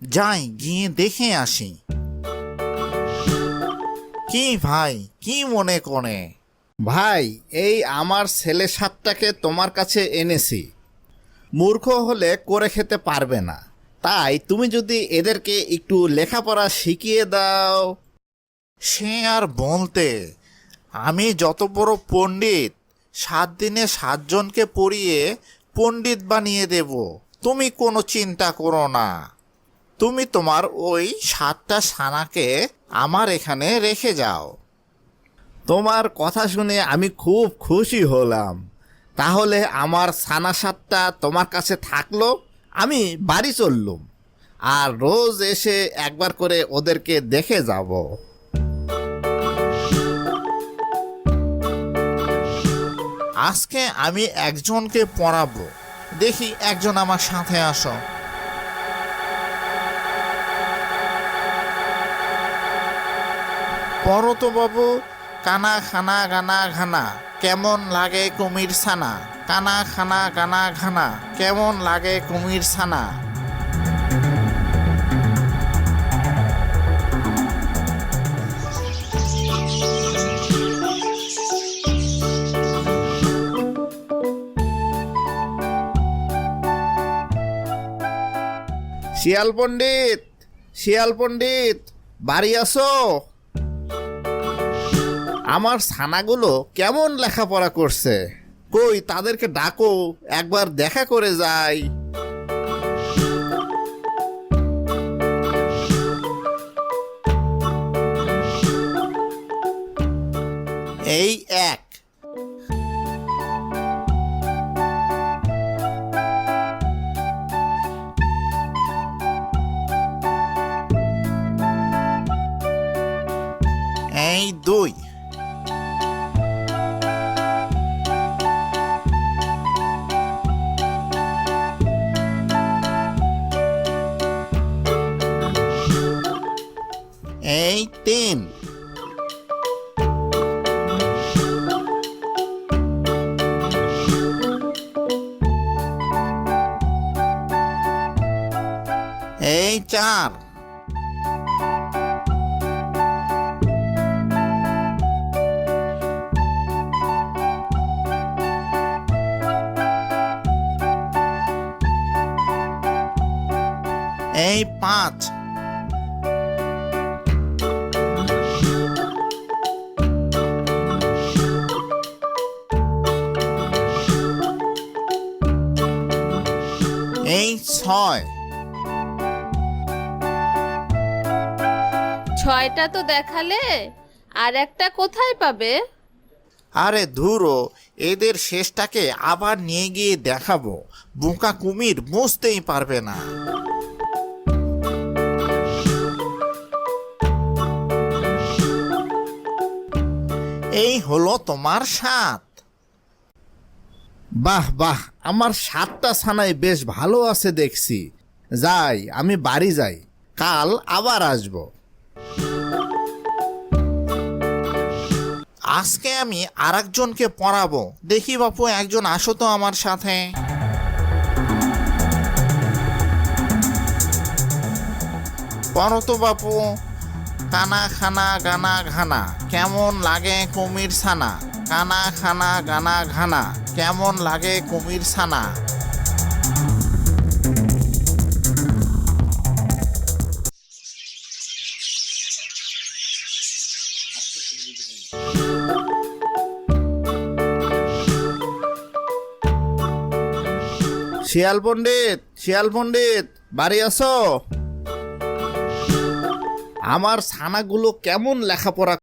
যাই গিয়ে দেখে আসি। কি ভাই, কি মনে করে? ভাই, এই আমার ছেলে সাতটাকে তোমার কাছে এনেছি। মূর্খ হলে করে খেতে পারবে না, তাই তুমি যদি এদেরকে একটু লেখাপড়া শিখিয়ে দাও। সে আর বলতে, আমি যত বড় পণ্ডিত, 7 দিনে 7 জনকে পড়িয়ে পণ্ডিত বানিয়ে দেব। তুমি কোনো চিন্তা করো না। তুমি তোমার ওই 7টা ছানাকে আমার এখানে রেখে যাও। তোমার কথা শুনে আমি খুব খুশি হলাম। তাহলে আমার ছানা সাতটা তোমার কাছে থাকলো, আমি বাড়ি চললুম, আর রোজ এসে একবার করে ওদেরকে দেখে যাব। আজকে আমি একজনকে পড়াবো। দেখি একজন আমার সাথে আসো। পড়ো তো বাবু। কানা খানা গানা ঘানা, কেমন লাগে কুমির ছানা। কানা খানা গানা ঘানা, কেমন লাগে কুমির ছানা। শিয়াল পণ্ডিত, শিয়াল পণ্ডিত, বাড়ি আসো। আমার ছানাগুলো কেমন লেখাপড়া করছে, কই তাদেরকে ডাকো, একবার দেখা করে যাই। এই এক। এই দুই। এই তিন। এই চার। এই পাঁচ। এই ছয়। ছয়টা তো দেখালে, আর একটা কোথায় পাবে? আরে ধুরো, এদের শেষটাকে আবার নিয়ে গিয়ে দেখাবো। বোকা কুমির বুঝতেই পারবে না। এই হলো তোমার 7। বাহ বাহ, আমার সাতটা ছানাই বেশ ভালো আছে দেখছি। যাই, আমি বাড়ি যাই, কাল আবার আসবো। আজকে আমি আরেকজনকে পড়াবো। দেখি বাপু, একজন আসো তো আমার সাথে। পড়ো তো বাপু। কানা খানা গানা ঘানা, কেমন লাগে কুমির ছানা। কানা খানা গানা ঘানা, কেমন লাগে কুমির ছানা। শিয়াল পণ্ডিত, শিয়াল পণ্ডিত, বাড়ি আসো। আমার ছানাগুলো কেমন লেখাপড়া